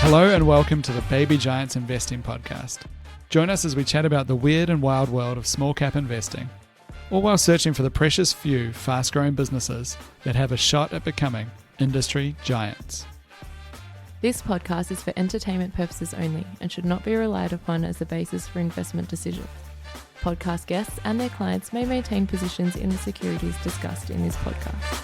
Hello and welcome to the Baby Giants Investing Podcast. Join us as we chat about the weird and wild world of small cap investing, all while searching for the precious few fast-growing businesses that have a shot at becoming industry giants. This podcast is for entertainment purposes only and should not be relied upon as the basis for investment decisions. Podcast guests and their clients may maintain positions in the securities discussed in this podcast.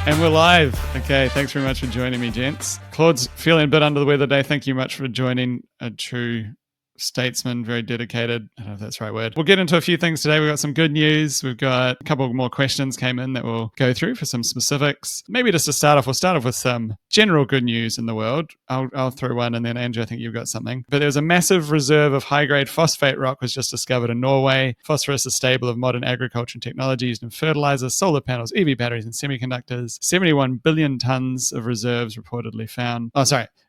And we're live. Okay, thanks very much for joining me, gents. Claude's feeling a bit under the weather today. Thank you much for joining. A true statesman, very dedicated. I don't know if that's the right word. We'll get into a few things today. We've got some good news. We've got a couple more questions came in that we'll go through for some specifics. Maybe just to start off, we'll start off with some general good news in the world. I'll throw one, and then Andrew, I think you've got something. But there's a massive reserve of high-grade phosphate rock was just discovered in Norway. Phosphorus is staple of modern agriculture and technology used in fertilizers, solar panels, EV batteries, and semiconductors. 71 billion tons of reserves reportedly found.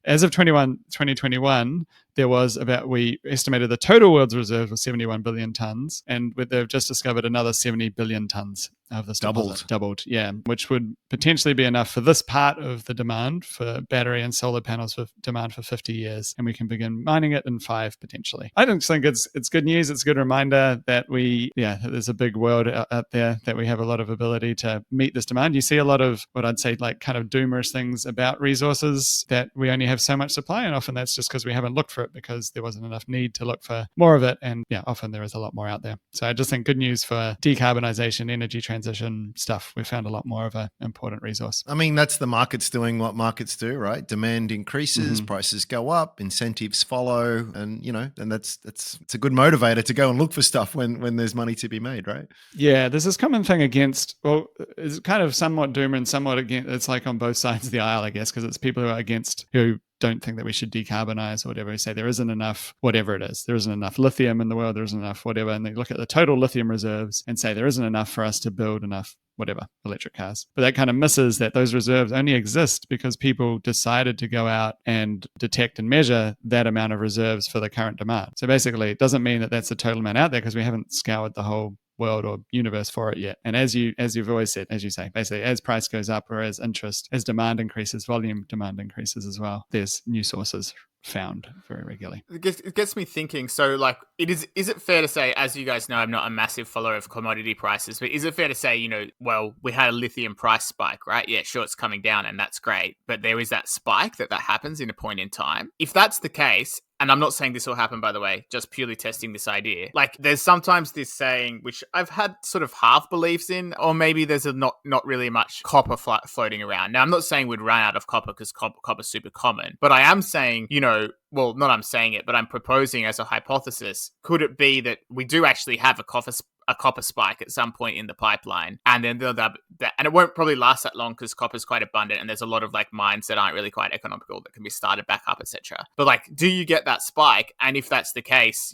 As of 2021, there was we estimated the total world's reserves were 71 billion tons, and they've just discovered another 70 billion tons of this deposit. Doubled, yeah, which would potentially be enough for this part of the demand for battery and solar panels for demand for 50 years, and we can begin mining it in 5 potentially. I don't think it's good news. It's a good reminder that there's a big world out there that we have a lot of ability to meet this demand. You see a lot of what I'd say like kind of doomers things about resources, that we only have so much supply, and often that's just because we haven't looked for it because there wasn't enough need to look for more of it, and often there is a lot more out there. So I just think good news for decarbonization, energy transition stuff. We found a lot more of an important resource. I mean, that's the markets doing what markets do, right? Demand increases, prices go up, incentives follow, and it's a good motivator to go and look for stuff when there's money to be made, right? Yeah, there's this common thing it's kind of somewhat doomer and somewhat against. It's like on both sides of the aisle, I guess, because it's people who are against, who don't think that we should decarbonize or whatever. We say there isn't enough, whatever it is. There isn't enough lithium in the world. There isn't enough whatever. And they look at the total lithium reserves and say there isn't enough for us to build enough whatever, electric cars. But that kind of misses that those reserves only exist because people decided to go out and detect and measure that amount of reserves for the current demand. So basically, it doesn't mean that that's the total amount out there because we haven't scoured the whole world or universe for it yet. And as you've always said, as you say, basically as price goes up or as demand increases, volume demand increases as well, there's new sources found very regularly. It gets me thinking. So is it fair to say, as you guys know, I'm not a massive follower of commodity prices, but is it fair to say, we had a lithium price spike, right? Yeah, sure, it's coming down and that's great. But there is that spike that happens in a point in time. If that's the case, and I'm not saying this will happen, by the way, just purely testing this idea. Like, there's sometimes this saying, which I've had sort of half beliefs in, or maybe there's not really much copper floating around. Now, I'm not saying we'd run out of copper because copper's super common, but I am saying, not I'm saying it, but I'm proposing as a hypothesis, could it be that we do actually have a copper spike at some point in the pipeline, and then and it won't probably last that long because copper is quite abundant and there's a lot of mines that aren't really quite economical that can be started back up, etc. But do you get that spike? And if that's the case,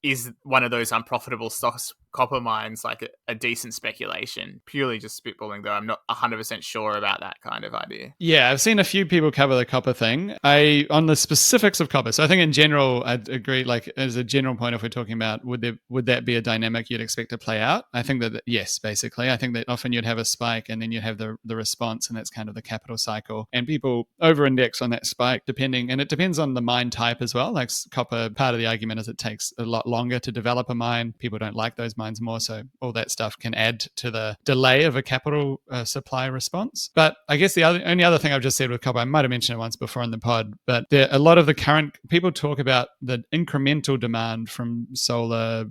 is one of those unprofitable stocks, copper mines, a decent speculation? Purely just spitballing, though. I'm not 100% sure about that kind of idea. Yeah, I've seen a few people cover the copper thing. On the specifics of copper. So I think in general, I'd agree, as a general point, if we're talking about would that be a dynamic you'd expect to play out? I think that yes, basically. I think that often you'd have a spike and then you'd have the response, and that's kind of the capital cycle. And people over-index on that spike and it depends on the mine type as well. Like copper, part of the argument is it takes a lot longer to develop a mine. People don't like those mines more, so all that stuff can add to the delay of a capital supply response. But I guess the only other thing I've just said with copper, I might have mentioned it once before in the pod, but a lot of the current people talk about the incremental demand from solar,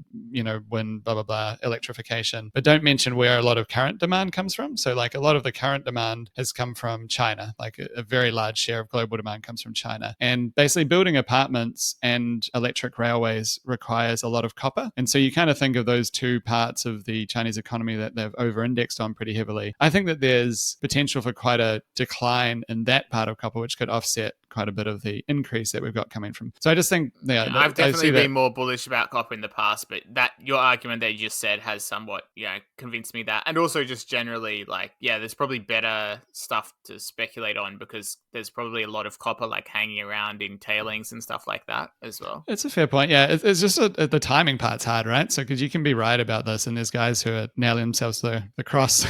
wind, blah, blah, blah, electrification, but don't mention where a lot of current demand comes from. So a lot of the current demand has come from China, a very large share of global demand comes from China. And basically building apartments and electric railways requires a lot of copper. And so you kind of think of those two parts of the Chinese economy that they've over-indexed on pretty heavily. I think that there's potential for quite a decline in that part of copper, which could offset quite a bit of the increase that we've got coming from. So I just think, I've definitely been more bullish about copper in the past, but that your argument that you just said has somewhat, convinced me that. And also just generally, like, there's probably better stuff to speculate on because there's probably a lot of copper like hanging around in tailings and stuff like that as well. It's a fair point. Yeah, it's just the timing part's hard, right? So because you can be right about this, and there's guys who are nailing themselves to the cross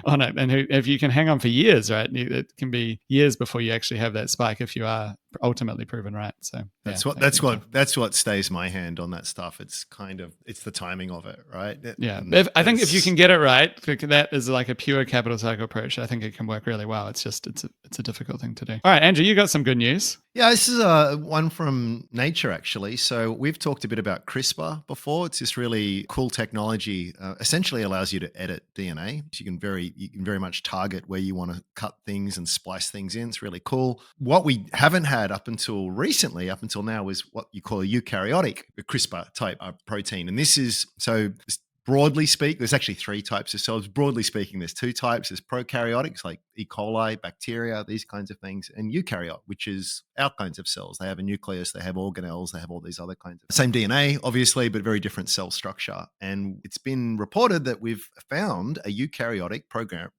on it, and who, if you can hang on for years, right, it can be years before you actually have that spike if you are ultimately proven right. So that's what stays my hand on that stuff. It's the timing of it, right? I think if you can get it right, that is like a pure capital cycle approach. I think it can work really well. It's just it's a difficult thing to do. All right, Andrew, you got some good news. Yeah, this is one from Nature, actually. So we've talked a bit about CRISPR before. It's this really cool technology. Essentially, allows you to edit DNA. So you can very much target where you want to cut things and splice things in. It's really cool. What we haven't had up until now, is what you call a eukaryotic CRISPR type protein, and this is broadly speak, there's actually 3 types of cells. Broadly speaking, there's 2 types. There's prokaryotics like E. coli, bacteria, these kinds of things, and eukaryote, which is our kinds of cells. They have a nucleus, they have organelles, they have all these other kinds of same DNA, obviously, but very different cell structure. And it's been reported that we've found a eukaryotic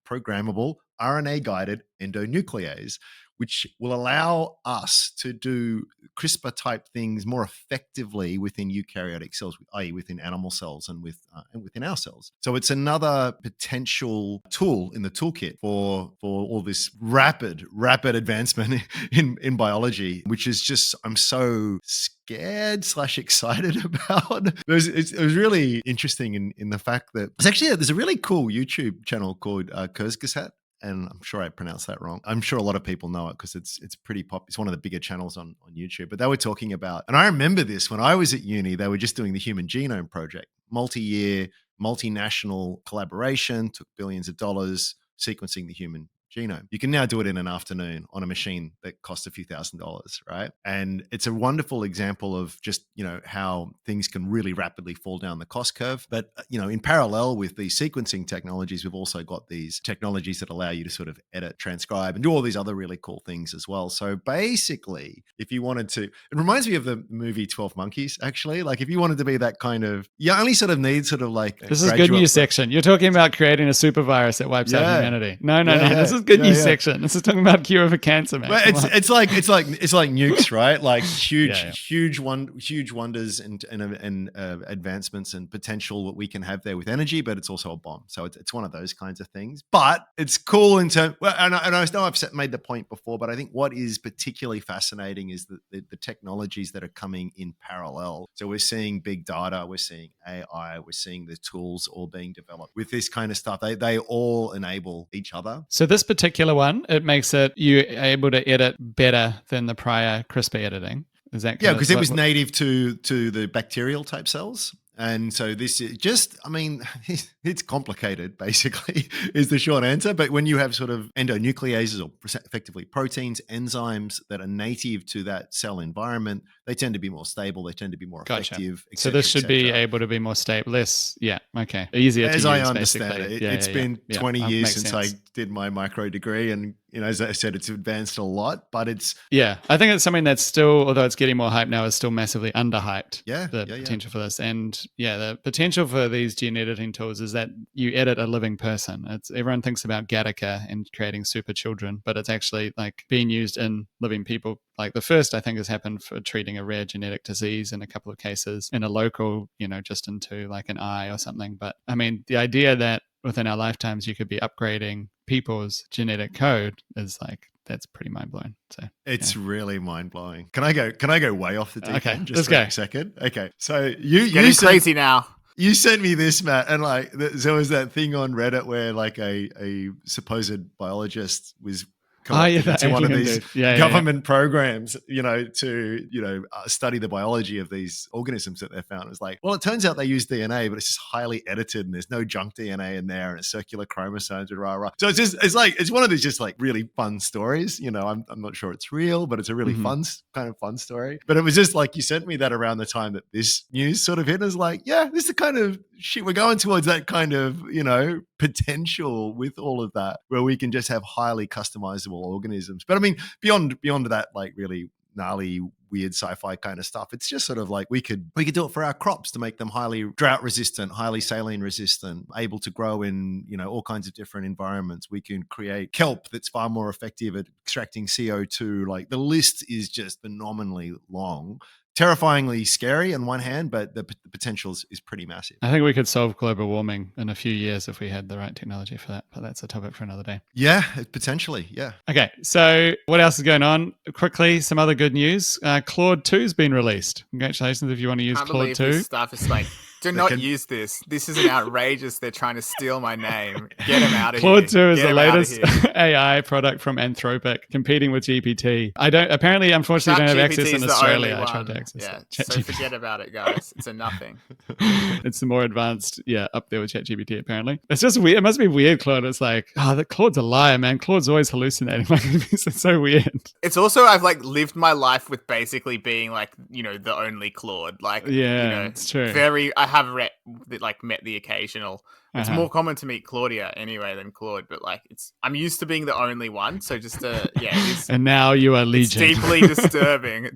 programmable RNA-guided endonuclease, which will allow us to do CRISPR type things more effectively within eukaryotic cells, i.e. within animal cells and within our cells. So it's another potential tool in the toolkit for all this rapid advancement in biology, which is just, I'm so scared / excited about. It was really interesting in the fact that there's a really cool YouTube channel called Kurzgesagt. And I'm sure I pronounced that wrong. I'm sure a lot of people know it because it's pretty pop. It's one of the bigger channels on YouTube. But they were talking about, and I remember this when I was at uni, they were just doing the Human Genome Project, multi-year, multinational collaboration, took billions of dollars, sequencing the human genome. You can now do it in an afternoon on a machine that costs a few $1,000s, right? And it's a wonderful example of just, how things can really rapidly fall down the cost curve. But, in parallel with these sequencing technologies, we've also got these technologies that allow you to sort of edit, transcribe, and do all these other really cool things as well. So basically, if you wanted to, it reminds me of the movie 12 Monkeys, actually. Like if you wanted to be that kind of, you only sort of need sort of like... This is good news section. You're talking about creating a super virus that wipes out humanity. No. This is good news section. This is talking about cure for cancer, man. But it's like nukes, right? Like huge wonders and advancements and potential that we can have there with energy, but it's also a bomb. So it's one of those kinds of things. But it's cool in terms. Well, and I know I've made the point before, but I think what is particularly fascinating is the technologies that are coming in parallel. So we're seeing big data, we're seeing AI, we're seeing the tools all being developed with this kind of stuff. They all enable each other. So this particular one, it makes it you able to edit better than the prior CRISPR editing. Is that because it was native to the bacterial type cells. And so this is just, it's complicated, basically, is the short answer. But when you have sort of endonucleases or effectively proteins, enzymes that are native to that cell environment, they tend to be more stable. They tend to be more effective. So this should be able to be more stable, less, easier to use, as I understand it. It's been 20 years since sense. I did my micro degree. And, as I said, it's advanced a lot, but it's... Yeah, I think it's something that's still, although it's getting more hype now, is still massively underhyped. The Potential for this. And the potential for these gene editing tools is that you edit a living person. Everyone thinks about Gattaca and creating super children, but it's actually like being used in living people. Like the first, I think, has happened for treating a rare genetic disease in a couple of cases in a local, just into like an eye or something. But the idea that within our lifetimes you could be upgrading people's genetic code is like, that's pretty mind blowing. So it's really mind blowing. Can I go way off the deep end just for a second? Okay. So you're crazy now. You sent me this, Matt, and like there was that thing on Reddit where like a supposed biologist was to one of these government programs, to study the biology of these organisms that they found. It's like, well, it turns out they use DNA, but it's just highly edited, and there's no junk DNA in there, and it's circular chromosomes and rah. So it's one of these just like really fun stories. I'm not sure it's real, but it's a really fun story. But it was just like you sent me that around the time that this news sort of hit. And I was like, this is the kind of shit we're going towards, that kind of potential with all of that, where we can just have highly customizable invisible organisms. But I mean, beyond that, like really gnarly, weird sci-fi kind of stuff, it's just sort of like we could do it for our crops to make them highly drought resistant, highly saline resistant, able to grow in, all kinds of different environments. We can create kelp that's far more effective at extracting CO2. Like the list is just phenomenally long. Terrifyingly scary on one hand, but the potential is pretty massive. I think we could solve global warming in a few years if we had the right technology for that, but that's a topic for another day. Yeah, potentially, yeah. Okay, so what else is going on? Quickly, some other good news. Claude 2 has been released. Congratulations if you want to use Claude 2. This stuff is like, do not use this. This is an outrageous. They're trying to steal my name. Get them out of here. Claude 2 is the latest AI product from Anthropic, competing with GPT. Unfortunately, don't have access in Australia. I tried to access it. So forget about it, guys. It's a nothing. It's the more advanced, up there with ChatGPT, apparently. It's just weird. It must be weird, Claude. It's like, Claude's a liar, man. Claude's always hallucinating. It's so weird. It's also, I've lived my life with basically being the only Claude. It's true. I have met the occasional. It's more common to meet Claudia anyway than Claude, but I'm used to being the only one. So just it is. And now you are legion. It's deeply disturbing.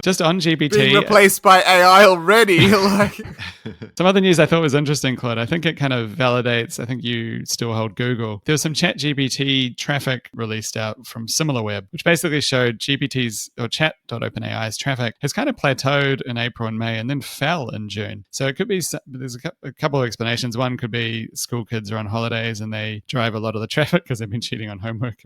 Just on GPT, being replaced by AI already. Some other news I thought was interesting, Claude. I think it kind of validates. I think you still hold Google. There was some ChatGPT traffic released out from SimilarWeb, which basically showed GPT's or Chat.OpenAI's traffic has kind of plateaued in April and May, and then fell in June. So it could be there's a couple of explanations. One could be school kids are on holidays and they drive a lot of the traffic because they've been cheating on homework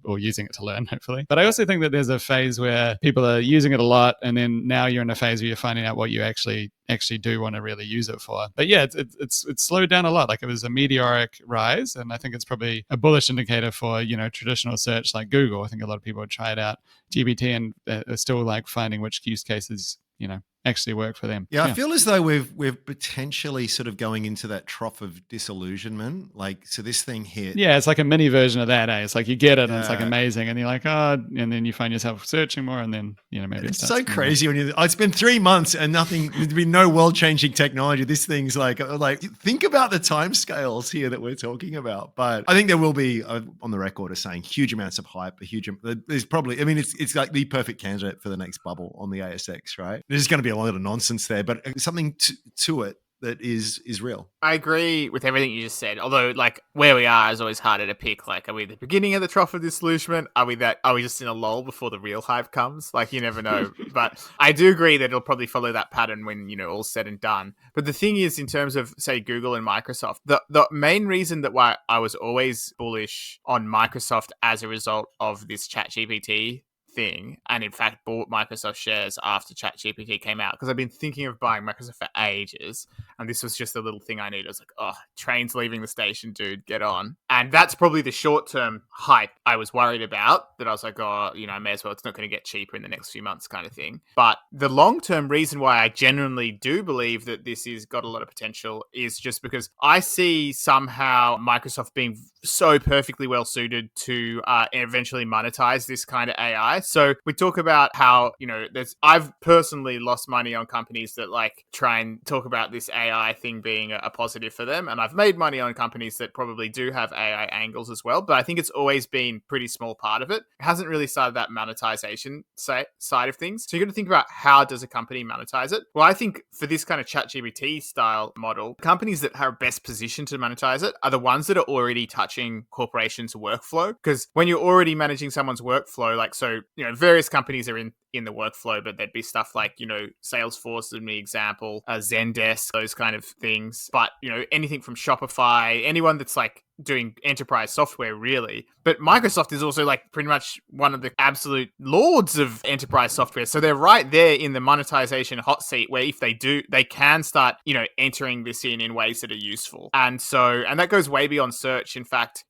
or using it to learn, hopefully. But I also think that there's a phase where people are using it a lot, and then now you're in a phase where you're finding out what you actually do want to really use it for. But yeah, it's slowed down a lot. It was a meteoric rise, and I think it's probably a bullish indicator for traditional search like Google. I think a lot of people would try it out, GPT, and are still finding which use cases actually work for them. Yeah, I feel as though we're potentially sort of going into that trough of disillusionment. So this thing hit. Yeah, it's like a mini version of that. It's like you get it and it's amazing, and you're like, and then you find yourself searching more, and then maybe it's so crazy when it's been 3 months and nothing. There's been no world-changing technology. This thing's like think about the timescales here that we're talking about. But I think there will be on the record as saying huge amounts of hype. There's probably. I mean, it's like the perfect candidate for the next bubble on the ASX, right? There's going to be a lot of nonsense there, but something to it that is real. I agree with everything you just said. Although, where we are is always harder to pick. Are we at the beginning of the trough of disillusionment? Are we just in a lull before the real hype comes? You never know. But I do agree that it'll probably follow that pattern when all's said and done. But the thing is, in terms of say Google and Microsoft, the main reason that why I was always bullish on Microsoft as a result of this ChatGPT thing, and in fact bought Microsoft shares after ChatGPT came out, because I've been thinking of buying Microsoft for ages, and this was just a little thing I needed. I was like, train's leaving the station, dude, get on. And that's probably the short-term hype I was worried about, that I was like, I may as well, it's not going to get cheaper in the next few months kind of thing. But the long-term reason why I genuinely do believe that this has got a lot of potential is just because I see somehow Microsoft being so perfectly well suited to eventually monetize this kind of AI. So we talk about how, I've personally lost money on companies that try and talk about this AI thing being a positive for them. And I've made money on companies that probably do have AI angles as well. But I think it's always been pretty small part of it. It hasn't really started that monetization side of things. So you're going to think about, how does a company monetize it? Well, I think for this kind of ChatGPT style model, companies that are best positioned to monetize it are the ones that are already touching corporations' workflow. Because when you're already managing someone's workflow, various companies are in the workflow, but there'd be stuff like, Salesforce would be an example, Zendesk, those kind of things. But, anything from Shopify, anyone that's doing enterprise software, really. But Microsoft is also pretty much one of the absolute lords of enterprise software. So they're right there in the monetization hot seat, where if they do, they can start, entering this in ways that are useful. And that goes way beyond search. In fact,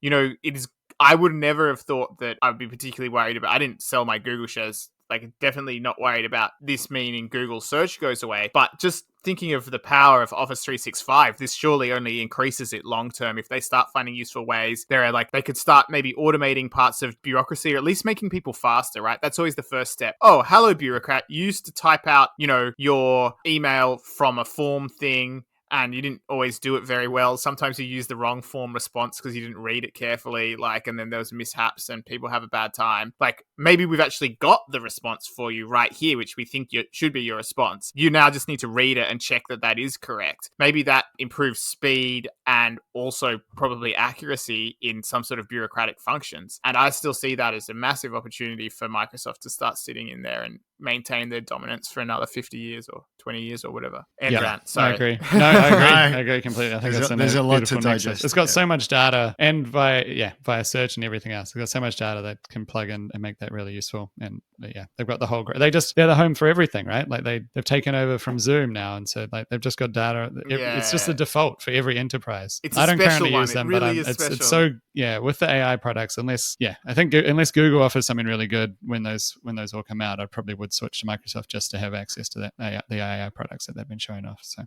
I would never have thought that I would be particularly worried about. I didn't sell my Google shares. Definitely not worried about this meaning Google search goes away. But just thinking of the power of Office 365, this surely only increases it long term. If they start finding useful ways, they could start maybe automating parts of bureaucracy, or at least making people faster, right? That's always the first step. Oh, hello, bureaucrat. You used to type out, your email from a form thing, and you didn't always do it very well. Sometimes you use the wrong form response because you didn't read it carefully, like, and then there was mishaps and people have a bad time. Like, maybe we've actually got the response for you right here, which we think should be your response. You now just need to read it and check that that is correct. Maybe that improves speed and also probably accuracy in some sort of bureaucratic functions. And I still see that as a massive opportunity for Microsoft to start sitting in there and maintain their dominance for another 50 years or 20 years or whatever. I agree. No, I agree. I agree completely. I think there's a lot to beautiful nexus. digest. It's got so much data, and via search and everything else. It's got so much data that can plug in and make that really useful. And they've got the whole. They're the home for everything, right? Like they've taken over from Zoom now, and so like they've just got data. It's just the default for every enterprise. It's I don't currently one. use them, really but it's special. so with the AI products. I think unless Google offers something really good when those all come out, I probably would switch to Microsoft just to have access to the AI products that they've been showing off. So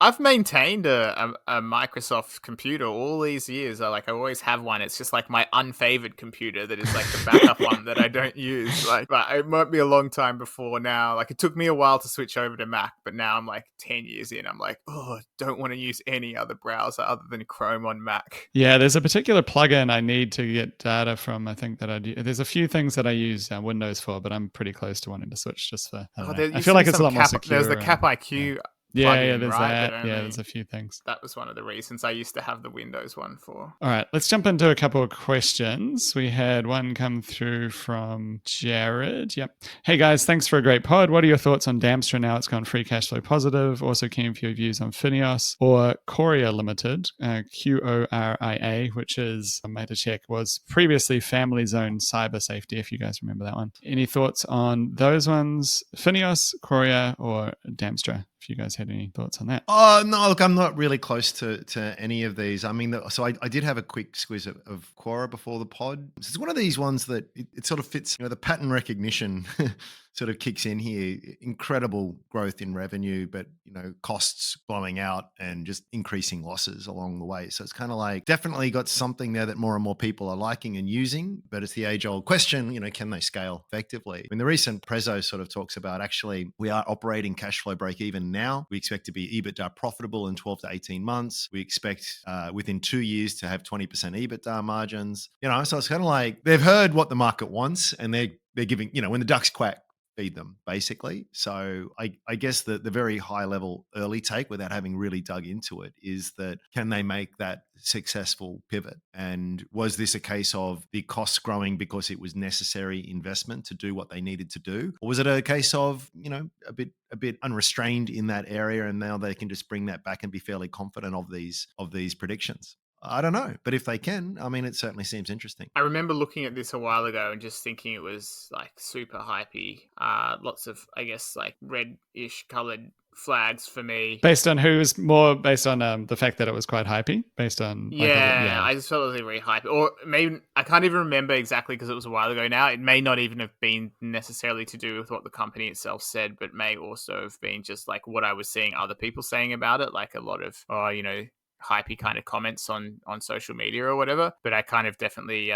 I've maintained a Microsoft computer all these years. I always have one. It's just like my unfavored computer that is like the backup one that I don't use. Like, but it might be a long time before now. Like, it took me a while to switch over to Mac, but now I'm like 10 years in. I'm like, oh, don't want to use any other browser other than Chrome on Mac. Yeah, there's a particular plugin I need to get data from. I think that there's a few things that I use Windows for, but I'm pretty close to wanting to switch just for. I feel like it's a lot more secure. There's the Cap IQ. There's right? that. There's a few things. That was one of the reasons I used to have the Windows one for. All right, let's jump into a couple of questions. We had one come through from Jared. Yep. Hey guys, thanks for a great pod. What are your thoughts on Damstra now it's gone free cash flow positive? Also keen for your views on Phineos or Qoria Limited, Qoria, which is, I made a check, was previously Family Zone Cyber Safety, if you guys remember that one. Any thoughts on those ones? Phineos, Qoria, or Damstra? If you guys had any thoughts on that. Oh, no, look, I'm not really close to any of these. I mean, I did have a quick squeeze of Quora before the pod. It's one of these ones that it sort of fits, the pattern recognition sort of kicks in here. Incredible growth in revenue, but, costs blowing out and just increasing losses along the way. So it's kind of like definitely got something there that more and more people are liking and using, but it's the age-old question, can they scale effectively? I mean, the recent Prezzo sort of talks about actually we are operating cash flow break even now. We expect to be EBITDA profitable in 12 to 18 months. We expect within 2 years to have 20% EBITDA margins. So it's kind of like they've heard what the market wants and they're giving, when the ducks quack, feed them, basically. So I guess the very high level early take, without having really dug into it, is that can they make that successful pivot? And was this a case of the costs growing because it was necessary investment to do what they needed to do? Or was it a case of, a bit unrestrained in that area and now they can just bring that back and be fairly confident of these predictions? I don't know, but if they can, I mean, it certainly seems interesting. I remember looking at this a while ago and just thinking it was like super hypey. Lots of, I guess, like red-ish colored flags for me. Based on who's more based on the fact that it was quite hypey? Based on I just felt it was very hypey. Or maybe I can't even remember exactly because it was a while ago now. It may not even have been necessarily to do with what the company itself said, but may also have been just like what I was seeing other people saying about it, like a lot of hypey kind of comments on social media or whatever. But I kind of definitely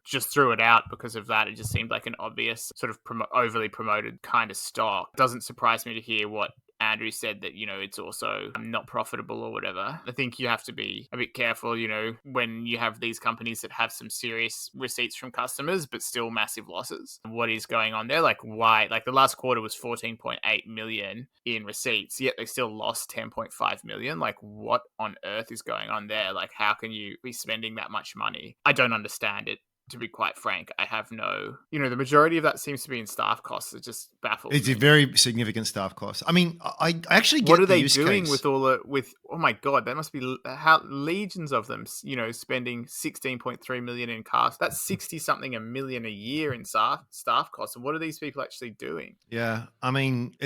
just threw it out because of that. It just seemed like an obvious sort of overly promoted kind of stock. It doesn't surprise me to hear what Andrew said, that it's also not profitable or whatever. I think you have to be a bit careful, when you have these companies that have some serious receipts from customers but still massive losses. What is going on there? Like, why? Like, the last quarter was 14.8 million in receipts, yet they still lost 10.5 million. Like, what on earth is going on there? Like, how can you be spending that much money? I don't understand it. To be quite frank, I have no, the majority of that seems to be in staff costs. It just baffles It's me. a very significant staff cost. I mean, I actually get what are the they use doing case. with oh my God, there must be legions of them, spending 16.3 million in costs. That's 60 something a million a year in staff costs. And what are these people actually doing? Yeah. I mean,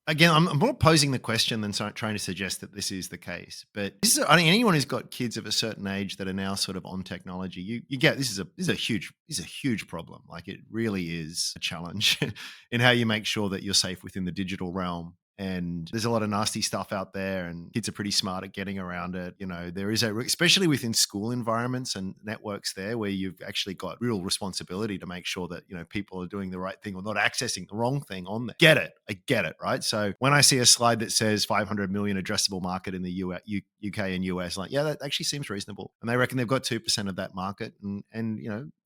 again, I'm more posing the question than trying to suggest that this is the case. But I think anyone who's got kids of a certain age that are now sort of on technology, you get this is a huge problem. Like, it really is a challenge in how you make sure that you're safe within the digital realm. And there's a lot of nasty stuff out there, and kids are pretty smart at getting around it. There is especially within school environments and networks there, where you've actually got real responsibility to make sure that, people are doing the right thing or not accessing the wrong thing on there. I get it, right? So when I see a slide that says 500 million addressable market in the UK and US, like, yeah, that actually seems reasonable. And they reckon they've got 2% of that market, and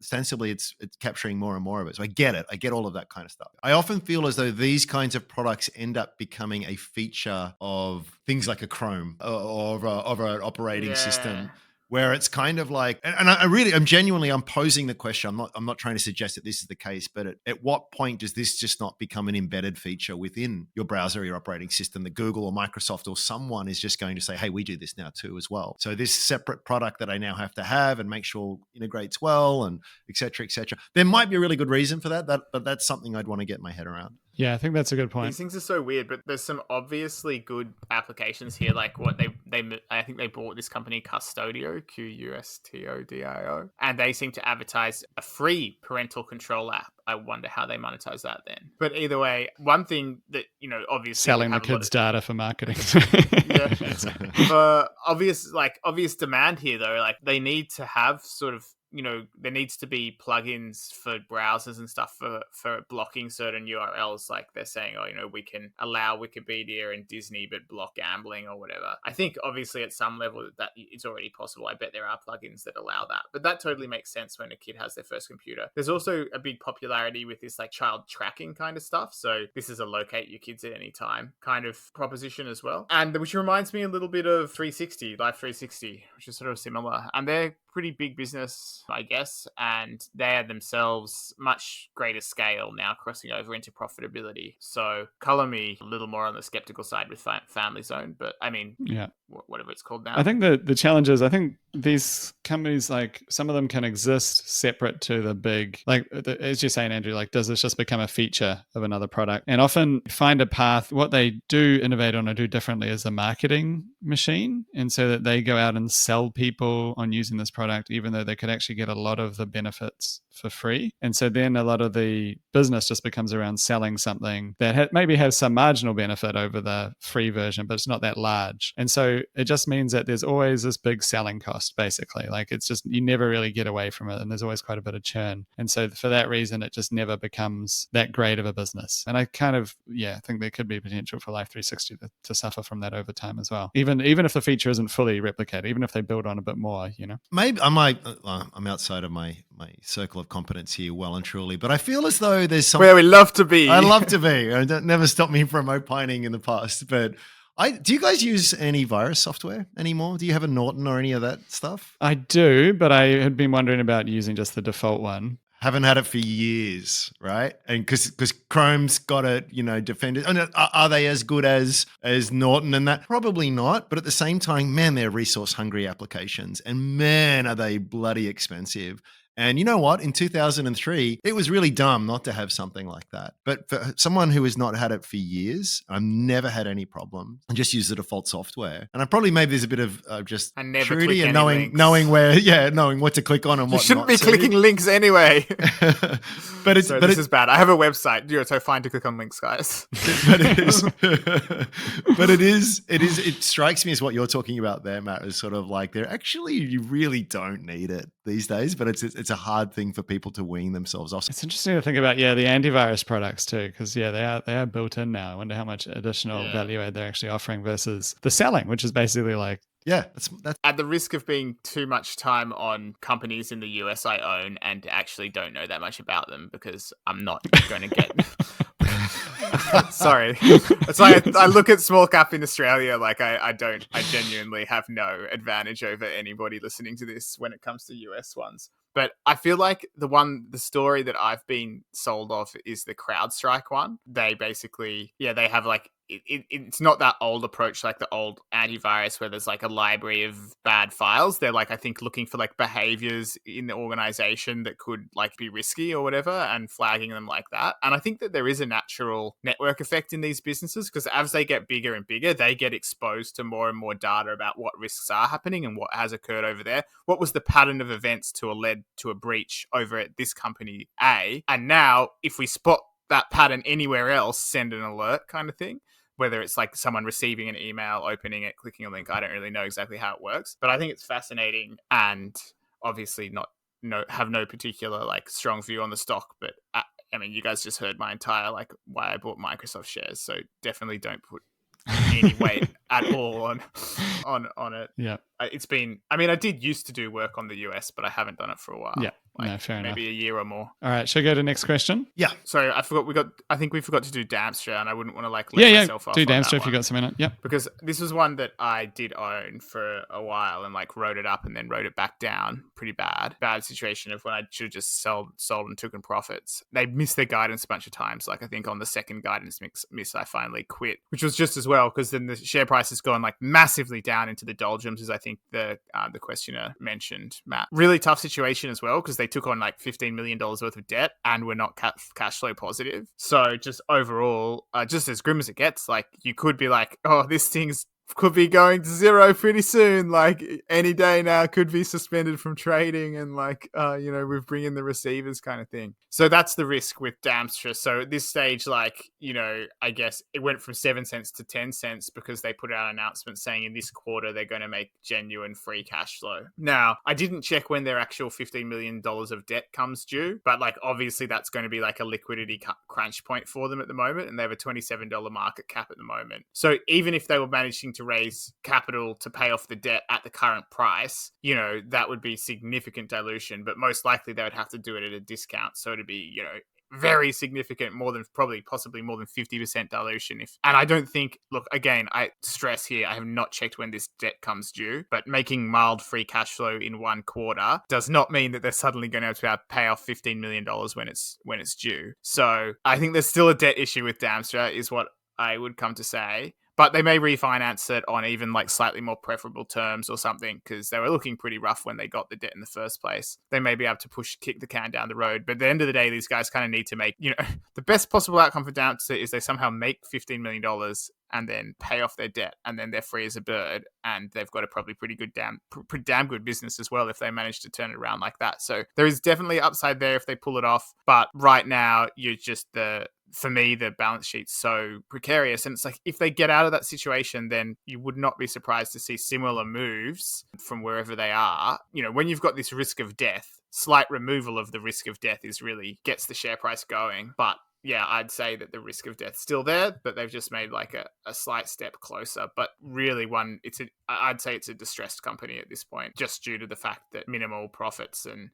ostensibly it's capturing more and more of it. So I get it. I get all of that kind of stuff. I often feel as though these kinds of products end up becoming a feature of things like a Chrome or of an operating system, where it's kind of like, and I'm posing the question. I'm not trying to suggest that this is the case, but at what point does this just not become an embedded feature within your browser or your operating system that Google or Microsoft or someone is just going to say, hey, we do this now too as well. So this separate product that I now have to have and make sure integrates well, and et cetera, et cetera. There might be a really good reason for that, but that's something I'd want to get my head around. Yeah, I think that's a good point. These things are so weird, but there's some obviously good applications here. Like what I think they bought this company Custodio, Custodio, and they seem to advertise a free parental control app. I wonder how they monetize that then. But either way, one thing that, obviously selling the kids' data for marketing. obvious demand here though. Like they need to have sort of, there needs to be plugins for browsers and stuff for blocking certain URLs. Like they're saying, we can allow Wikipedia and Disney, but block gambling or whatever. I think obviously at some level that it's already possible. I bet there are plugins that allow that, but that totally makes sense when a kid has their first computer. There's also a big popularity with this like child tracking kind of stuff. So this is a locate your kids at any time kind of proposition as well. And which reminds me a little bit of Life 360, which is sort of similar. And they're pretty big business, I guess, and they are themselves much greater scale now, crossing over into profitability. So color me a little more on the skeptical side with Family Zone, but I mean, whatever it's called now. I think the challenge is, I think these companies, like some of them can exist separate to the big, as you're saying, Andrew, like does this just become a feature of another product? And often find a path. What they do innovate on or do differently is a marketing machine, and so that they go out and sell people on using this product, even though they could actually get a lot of the benefits for free. And so then a lot of the business just becomes around selling something that maybe has some marginal benefit over the free version, but it's not that large. And so it just means that there's always this big selling cost, basically. Like it's just, you never really get away from it, and there's always quite a bit of churn. And so for that reason, it just never becomes that great of a business. And I kind of, think there could be potential for Life 360 to suffer from that over time as well. Even if the feature isn't fully replicated, even if they build on a bit more, Maybe I'm outside of my circle of competence here, well and truly, but I feel as though there's something where we love to be. I love to be. Don't never stop me from opining in the past. But do you guys use any virus software anymore? Do you have a Norton or any of that stuff? I do, but I had been wondering about using just the default one. Haven't had it for years, right? And because Chrome's got it, defended. Are they as good as Norton and that? Probably not. But at the same time, man, they're resource-hungry applications. And man, are they bloody expensive. And you know what? In 2003, it was really dumb not to have something like that. But for someone who has not had it for years, I've never had any problem. I just use the default software. And maybe there's a bit of just purity and knowing what to click on and what not to. You shouldn't be clicking links anyway. But this is bad. I have a website. You're so fine to click on links, guys. But it strikes me as what you're talking about there, Matt, is sort of like you really don't need it these days, but it's a hard thing for people to wean themselves off. It's interesting to think about, the antivirus products too, because they are built in now. I wonder how much additional value add they're actually offering versus the selling, which is basically like, that's at the risk of being too much time on companies in the US I own and actually don't know that much about them because I'm not going to get. Sorry, it's like I look at small cap in Australia. Like I genuinely have no advantage over anybody listening to this when it comes to US ones. But I feel like the story that I've been sold off is the CrowdStrike one. They basically, they have like, it's not that old approach like the old antivirus where there's like a library of bad files. They're like, I think looking for like behaviors in the organization that could like be risky or whatever and flagging them like that. And I think that there is a natural network effect in these businesses because as they get bigger and bigger, they get exposed to more and more data about what risks are happening and what has occurred over there. What was the pattern of events to led to a breach over at this company A? And now if we spot that pattern anywhere else, send an alert kind of thing. whether it's like someone receiving an email, opening it, clicking a link. I don't really know exactly how it works, but I think it's fascinating, and obviously have no particular like strong view on the stock. But I mean, you guys just heard my entire like why I bought Microsoft shares, so definitely don't put any weight at all on it. Yeah. It's been, I mean, I did used to do work on the US, but I haven't done it for a while. Yeah. Like No, fair enough. maybe a year or more. All right. Shall we go to the next question? Yeah. So I think we forgot to do Damstra, and I wouldn't want to like let myself off do on that Damstra if you one. got some in it. Yep. Because this was one that I did own for a while and like wrote it up and then wrote it back down. Pretty bad situation of when I should have just sold and took in profits. They missed their guidance a bunch of times. Like I think on the second guidance miss, I finally quit, which was just as well because then the share price has gone like massively down into the doldrums, as I think the questioner mentioned, Matt. Really tough situation as well because they took on like $15 million worth of debt and were not cash flow positive. So just overall, just as grim as it gets, like you could be like, oh, this thing's could be going to zero pretty soon. Like any day now could be suspended from trading and like, we bring in the receivers kind of thing. So that's the risk with Damstra. So at this stage, like, I guess it went from 7 cents to 10 cents because they put out an announcement saying in this quarter, they're going to make genuine free cash flow. Now, I didn't check when their actual $15 million of debt comes due, but like, obviously that's going to be like a liquidity crunch point for them at the moment. And they have a $27 market cap at the moment. So even if they were managing to raise capital to pay off the debt at the current price, that would be significant dilution, but most likely they would have to do it at a discount. So it'd be, very significant, possibly more than 50% dilution. And I don't think, look, again, I stress here, I have not checked when this debt comes due, but making mild free cash flow in one quarter does not mean that they're suddenly going to be able to pay off $15 million when it's due. So I think there's still a debt issue with Damstra is what I would come to say. But they may refinance it on even like slightly more preferable terms or something because they were looking pretty rough when they got the debt in the first place. They may be able to kick the can down the road. But at the end of the day, these guys kind of need to make, the best possible outcome for Damstra is they somehow make $15 million and then pay off their debt and then they're free as a bird. And they've got a probably pretty damn good business as well if they manage to turn it around like that. So there is definitely upside there if they pull it off. But right now, you're just for me, the balance sheet's so precarious. And it's like, if they get out of that situation, then you would not be surprised to see similar moves from wherever they are. When you've got this risk of death, slight removal of the risk of death gets the share price going. But yeah, I'd say that the risk of death's still there, but they've just made like a slight step closer. But really I'd say it's a distressed company at this point, just due to the fact that minimal profits and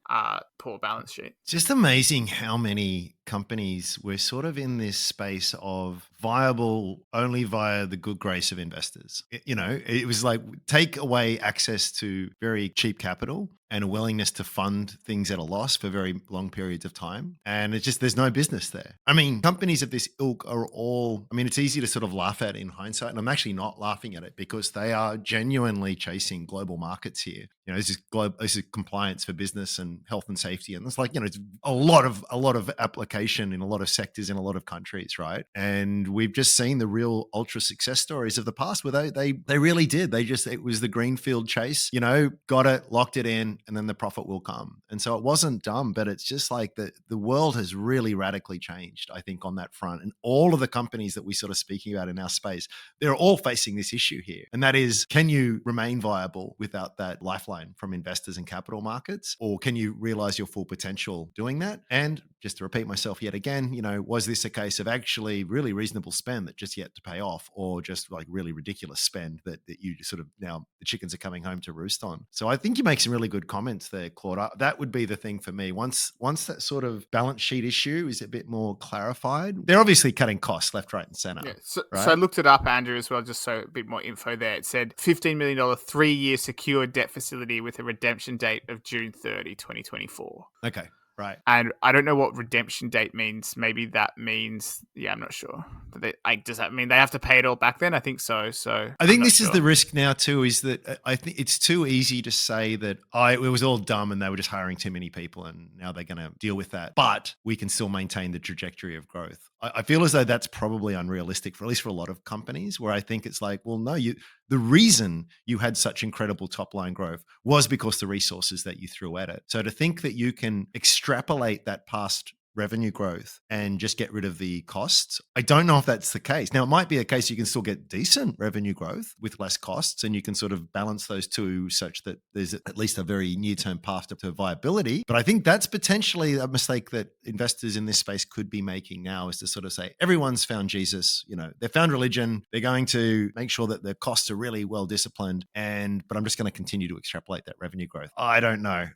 poor balance sheet. It's just amazing how many companies were sort of in this space of viable only via the good grace of investors. It was like take away access to very cheap capital and a willingness to fund things at a loss for very long periods of time. And it's just, there's no business there. I mean, companies of this ilk are all, it's easy to sort of laugh at in hindsight. And I'm actually not laughing at it because they are genuinely chasing global markets here. This is compliance for business and health and safety. And it's like, it's a lot of application in a lot of sectors in a lot of countries, right? And we've just seen the real ultra success stories of the past where they really did. It was the greenfield chase, got it, locked it in, and then the profit will come. And so it wasn't dumb, but it's just like the world has really radically changed, I think, on that front. And all of the companies that we're sort of speaking about in our space, they're all facing this issue here. And that is, can you remain viable without that lifeline from investors and capital markets? Or can you realize your full potential doing that? And just to repeat myself yet again, was this a case of actually really reasonable spend that just yet to pay off, or just like really ridiculous spend that you sort of now the chickens are coming home to roost on? So I think you make some really good comments there, Claude. That would be the thing for me. Once that sort of balance sheet issue is a bit more clarified, they're obviously cutting costs left, right, and center. Yeah. So right? I looked it up, Andrew, as well, just so a bit more info there. It said $15 million 3-year secured debt facility with a redemption date of June 30, 2024. Okay. Right. And I don't know what redemption date means. Maybe that means, I'm not sure. Does that mean they have to pay it all back then? I think so. So I think this is the risk now too, is that I think it's too easy to say that it was all dumb and they were just hiring too many people and now they're going to deal with that. But we can still maintain the trajectory of growth. I feel as though that's probably unrealistic, for at least for a lot of companies, where I think it's like, well, no, the reason you had such incredible top line growth was because the resources that you threw at it. So to think that you can extrapolate that past revenue growth and just get rid of the costs. I don't know if that's the case. Now, it might be a case you can still get decent revenue growth with less costs, and you can sort of balance those two such that there's at least a very near-term path to viability. But I think that's potentially a mistake that investors in this space could be making now, is to sort of say, everyone's found Jesus, they've found religion, they're going to make sure that their costs are really well disciplined, but I'm just going to continue to extrapolate that revenue growth. I don't know.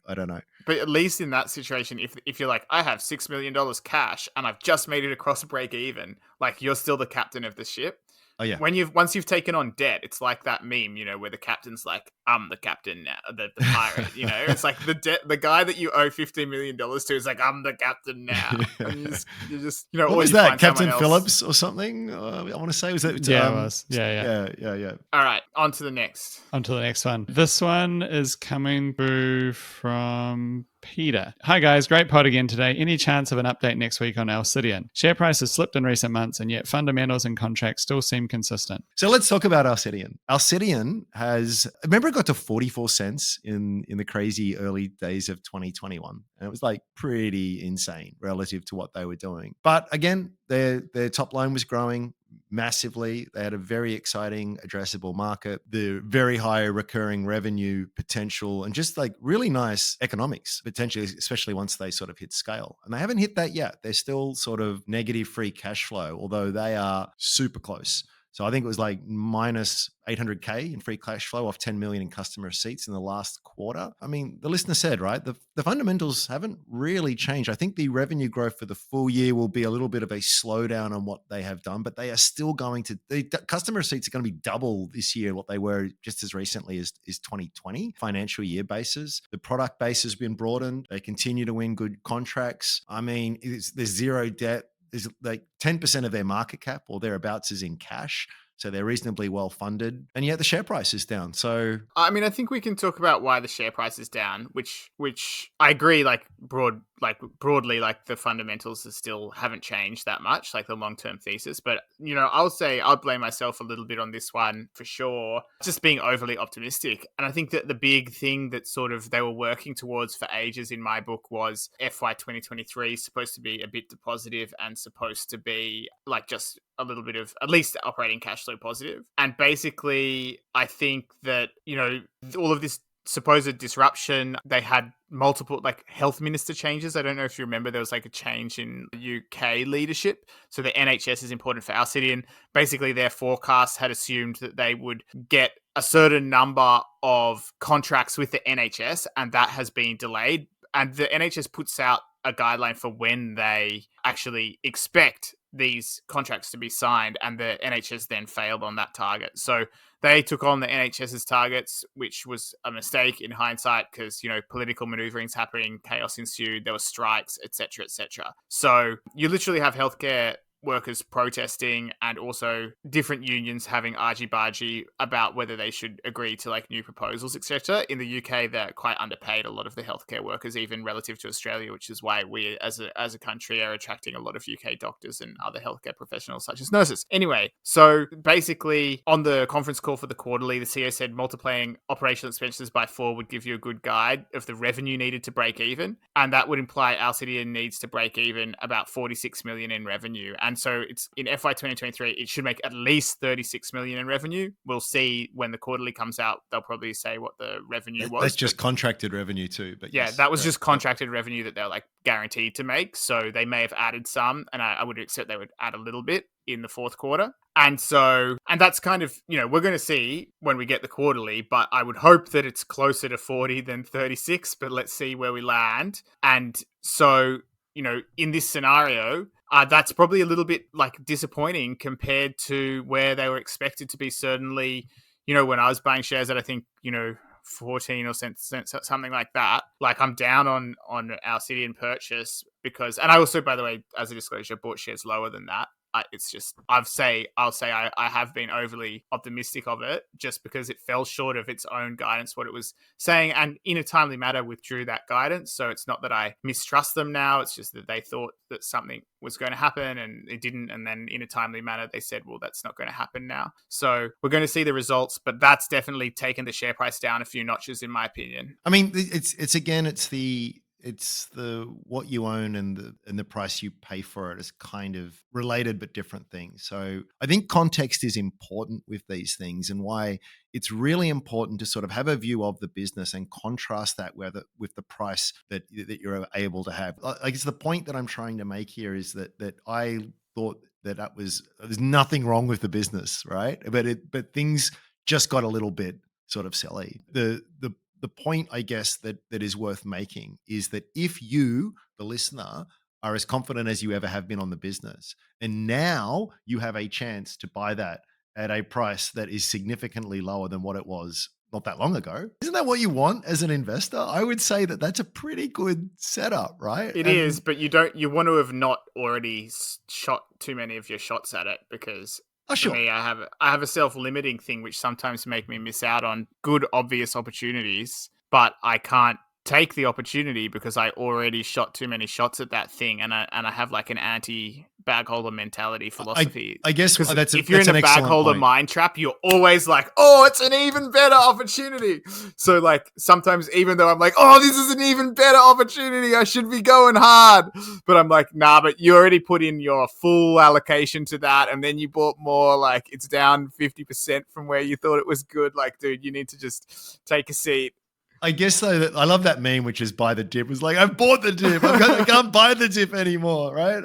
But at least in that situation, if you're like, I have $6 million cash and I've just made it across break even, like you're still the captain of the ship. Oh yeah. Once you've taken on debt, it's like that meme, where the captain's like, I'm the captain now, the pirate, it's like the guy that you owe $15 million to is like, I'm the captain now. And you just what was that? Captain Phillips or something? I want to say, was that? It was. Yeah. All right, on to the next one. This one is coming through from Peter. Hi guys, great pod again today. Any chance of an update next week on Alcidion? Share price has slipped in recent months, and yet fundamentals and contracts still seem consistent. So let's talk about Alcidion. Alcidion remember it got to 44 cents in the crazy early days of 2021. And it was like pretty insane relative to what they were doing. But again, their top line was growing massively. They had a very exciting addressable market, the very high recurring revenue potential, and just like really nice economics potentially, especially once they sort of hit scale. And they haven't hit that yet. They're still sort of negative free cash flow, although they are super close. So I think it was like minus 800K in free cash flow off 10 million in customer seats in the last quarter. I mean, the listener said, right, the fundamentals haven't really changed. I think the revenue growth for the full year will be a little bit of a slowdown on what they have done, but they are still the customer seats are going to be double this year what they were just as recently as 2020 financial year basis. The product base has been broadened. They continue to win good contracts. I mean, there's zero debt. There's like 10% of their market cap or thereabouts is in cash. So they're reasonably well funded. And yet the share price is down. So I mean, I think we can talk about why the share price is down, which I agree, broadly, like the fundamentals still haven't changed that much, like the long-term thesis. But, I'll blame myself a little bit on this one for sure, just being overly optimistic. And I think that the big thing that sort of they were working towards for ages in my book was FY 2023 supposed to be a bit positive and supposed to be like just a little bit of at least operating cash flow positive. And basically, I think that, all of this supposed disruption, they had multiple health minister changes. I don't know if you remember, there was a change in UK leadership. So the NHS is important for Alcidion. Basically, their forecast had assumed that they would get a certain number of contracts with the NHS, and that has been delayed. And the NHS puts out a guideline for when they actually expect these contracts to be signed, and the NHS then failed on that target. So they took on the NHS's targets, which was a mistake in hindsight because, political maneuvering's happening, chaos ensued, there were strikes, etc., etc. So you literally have healthcare workers protesting and also different unions having argy-bargy about whether they should agree to new proposals, etc. In the UK, they're quite underpaid, a lot of the healthcare workers, even relative to Australia, which is why we as a country are attracting a lot of UK doctors and other healthcare professionals such as nurses. Anyway, so basically on the conference call for the quarterly, the CEO said multiplying operational expenses by 4 would give you a good guide of the revenue needed to break even. And that would imply Alcidion needs to break even about 46 million in revenue. And so it's in FY 2023, it should make at least 36 million in revenue. We'll see when the quarterly comes out. They'll probably say what the revenue was. That's just contracted revenue too. But yeah, yes, that was just contracted revenue that they're guaranteed to make. So they may have added some, and I would accept they would add a little bit in the fourth quarter. And that's kind of, we're going to see when we get the quarterly, but I would hope that it's closer to 40 than 36, but let's see where we land. And so, in this scenario, that's probably a little bit disappointing compared to where they were expected to be. Certainly, when I was buying shares at, I think, 14 or cents, something like that. I'm down on Alcidion purchase because, and I also, by the way, as a disclosure, bought shares lower than that. It's just, I'll say I have been overly optimistic of it just because it fell short of its own guidance, what it was saying, and in a timely manner withdrew that guidance. So it's not that I mistrust them now. It's just that they thought that something was going to happen and it didn't. And then in a timely manner, they said, well, that's not going to happen now. So we're going to see the results, but that's definitely taken the share price down a few notches, in my opinion. I mean, it's it's the what you own and the price you pay for it is kind of related but different things. So I think context is important with these things, and why it's really important to sort of have a view of the business and contrast that with the price that you're able to have. Like, it's the point that I'm trying to make here is that I thought that there's nothing wrong with the business, right? But things just got a little bit sort of silly. The point, I guess, that is worth making is that if you, the listener, are as confident as you ever have been on the business, and now you have a chance to buy that at a price that is significantly lower than what it was not that long ago, isn't that what you want as an investor? I would say that that's a pretty good setup, right? It is, but you want to have not already shot too many of your shots at it, because for sure. me, I have a self-limiting thing which sometimes make me miss out on good, obvious opportunities, but I can't take the opportunity because I already shot too many shots at that thing, and I have like an anti-bag holder mentality philosophy. I guess that's if you're in a bag holder mind trap, you're always like, oh, it's an even better opportunity. So like sometimes, even though I'm like, oh, this is an even better opportunity, I should be going hard, but I'm like, nah, but you already put in your full allocation to that, and then you bought more. Like, it's down 50% from where you thought it was good. Like, dude, you need to just take a seat. I guess though, that I love that meme, which is buy the dip. It's like, I've bought the dip. I can't buy the dip anymore, right?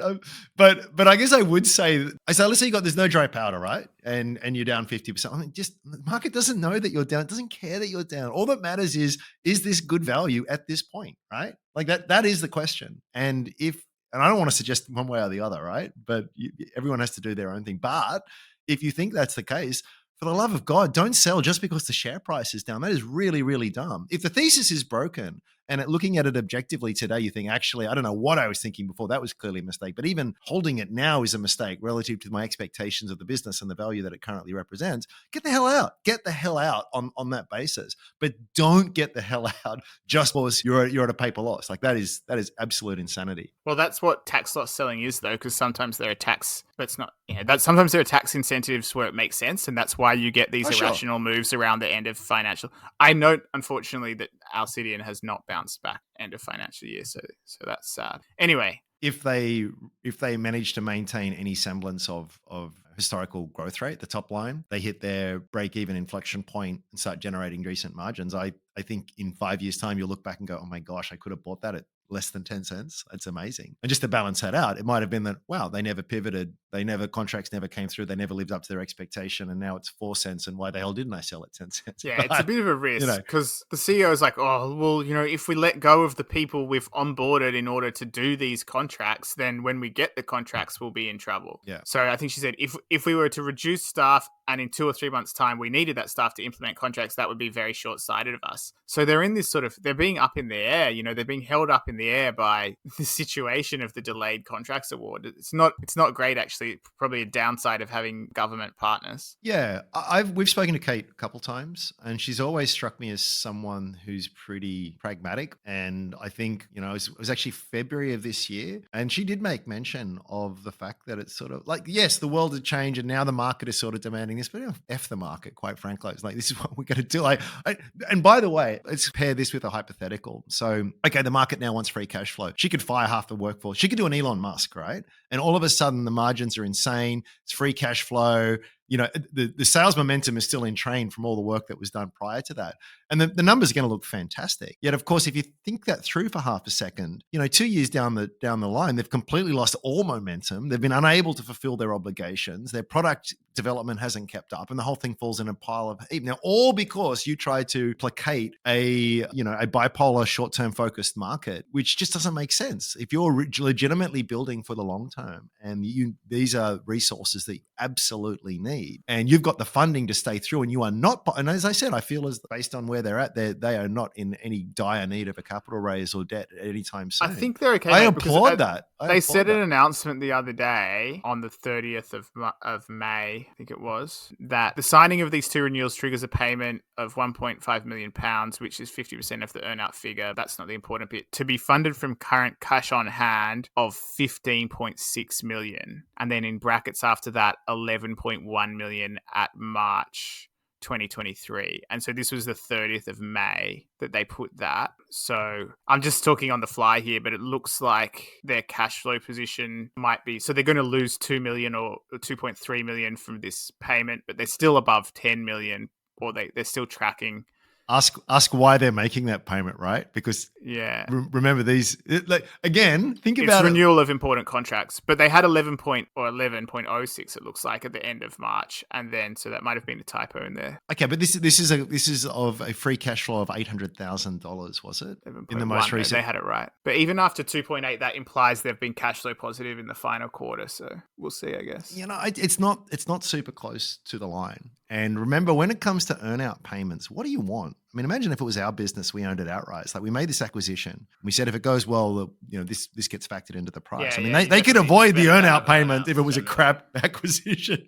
But I guess I would say, let's say there's no dry powder, right? And you're down 50%. I mean, just the market doesn't know that you're down. It doesn't care that you're down. All that matters is this good value at this point, right? Like that is the question. And I don't want to suggest one way or the other, right? But everyone has to do their own thing. But if you think that's the case, for the love of God, don't sell just because the share price is down. That is really, really dumb. If the thesis is broken and looking at it objectively today, you think, actually, I don't know what I was thinking before. That was clearly a mistake. But even holding it now is a mistake relative to my expectations of the business and the value that it currently represents. Get the hell out. Get the hell out on that basis. But don't get the hell out just because you're at a paper loss. Like that is absolute insanity. Well, that's what tax loss selling is, though, because sometimes there are tax. That's not. Sometimes there are tax incentives where it makes sense, and that's why you get these irrational moves around the end of financial. I note, unfortunately, that Alcidion has not bounced back end of financial year, so that's sad. Anyway, if they manage to maintain any semblance of historical growth rate, the top line, they hit their break-even inflection point and start generating decent margins. I think in 5 years' time, you'll look back and go, oh my gosh, I could have bought that at less than 10 cents. That's amazing. And just to balance that out, it might have been that, wow, they never pivoted. Contracts never came through. They never lived up to their expectation. And now it's 4 cents. And why the hell didn't I sell at 10 cents? Yeah, it's a bit of a risk because the CEO is like, oh, well, if we let go of the people we've onboarded in order to do these contracts, then when we get the contracts, we'll be in trouble. Yeah. So I think she said, if we were to reduce staff and in 2 or 3 months' time, we needed that staff to implement contracts, that would be very short-sighted of us. So they're in this they're being up in the air, they're being held up in the air by the situation of the delayed contracts award. It's not great, actually. Probably a downside of having government partners. Yeah. We've spoken to Kate a couple times, and she's always struck me as someone who's pretty pragmatic. And I think, it was actually February of this year, and she did make mention of the fact that it's sort of like, yes, the world had changed and now the market is sort of demanding this, but F the market, quite frankly. It's like, this is what we're going to do. And by the way, let's pair this with a hypothetical. So, okay, the market now wants free cash flow. She could fire half the workforce. She could do an Elon Musk, right? And all of a sudden the margins are insane. It's free cash flow. The sales momentum is still in train from all the work that was done prior to that. And the numbers are going to look fantastic. Yet, of course, if you think that through for half a second, 2 years down the line, they've completely lost all momentum. They've been unable to fulfill their obligations. Their product development hasn't kept up, and the whole thing falls in a pile of heap. Now, all because you tried to placate a bipolar, short-term focused market, which just doesn't make sense. If you're legitimately building for the long term, and these are resources that you absolutely need, and you've got the funding to stay through, and you are not, and as I said, I feel as based on where they're at, they are not in any dire need of a capital raise or debt at any time soon. I think they're okay. I applaud that. They said an announcement the other day on the 30th of May, I think it was, that the signing of these 2 renewals triggers a payment of £1.5 million, which is 50% of the earnout figure. That's not the important bit. To be funded from current cash on hand of 15.6 million. And then in brackets after that, 11.1 million at March 2023. And so this was the 30th of May that they put that. So I'm just talking on the fly here, but it looks like their cash flow position might be, so they're going to lose 2 million or 2.3 million from this payment, but they're still above 10 million, or they're still tracking. Ask why they're making that payment, right? Because remember these, again, think about it. It's renewal of important contracts, but they had 11.06 it looks like at the end of March, and then so that might have been a typo in there. Okay, but this is of a free cash flow of $800,000, was it? In the most recent, they had it right. But even after 2.8, that implies they've been cash flow positive in the final quarter. So we'll see, I guess. It's not super close to the line. And remember, when it comes to earnout payments, what do you want? I mean, imagine if it was our business, we owned it outright. It's like we made this acquisition. We said if it goes well, this gets factored into the price. They could avoid the earnout payment if it was a crap acquisition.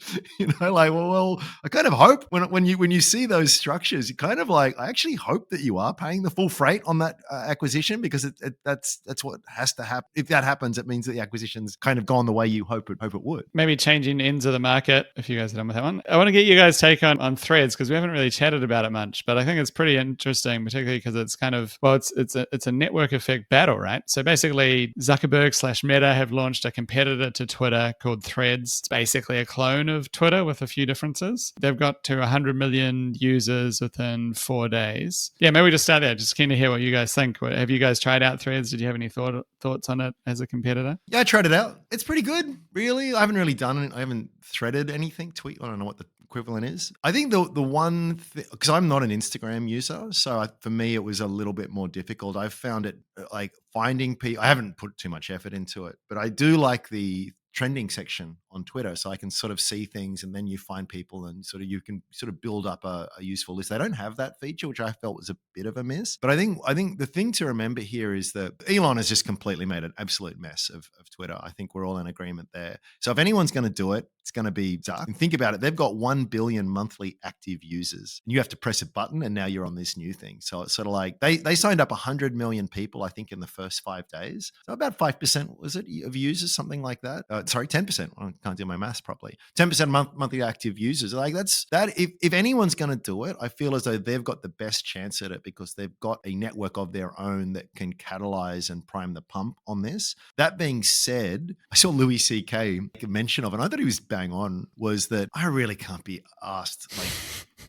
Well, I kind of hope when you see those structures, you kind of like, I actually hope that you are paying the full freight on that acquisition, because that's what has to happen. If that happens, it means that the acquisition's kind of gone the way you hope it would. Maybe changing ends of the market, if you guys are done with that one. I want to get you guys' take on Threads, because we haven't really chatted about it much, but I think it's pretty interesting, particularly because it's kind of, it's a network effect battle, right? So basically Zuckerberg/Meta have launched a competitor to Twitter called Threads. It's basically a clone of Twitter with a few differences. They've got to 100 million users within 4 days. Yeah, maybe we just start there. Just keen to hear what you guys think. Have you guys tried out Threads? Did you have any thoughts on it as a competitor? Yeah, I tried it out. It's pretty good, really. I haven't really done it. I haven't threaded anything. I don't know what the equivalent is. I think the one thing, because I'm not an Instagram user, so for me it was a little bit more difficult. I've found it like finding people. I haven't put too much effort into it, but I do like the trending section on Twitter, so I can sort of see things, and then you find people, and you can build up a useful list. They don't have that feature, which I felt was a bit of a miss. But I think the thing to remember here is that Elon has just completely made an absolute mess of Twitter. I think we're all in agreement there. So if anyone's going to do it, it's going to be Zuck. And think about it. They've got 1 billion monthly active users. You have to press a button, and now you're on this new thing. So it's sort of like they signed up 100 million people, I think, in the first 5 days. So about 5%, was it, of users, something like that? 10%. I can't do my maths properly. 10% monthly active users. Like that. If anyone's going to do it, I feel as though they've got the best chance at it, because they've got a network of their own that can catalyze and prime the pump on this. That being said, I saw Louis C.K. make a mention of, and I thought he was bang on, was that I really can't be asked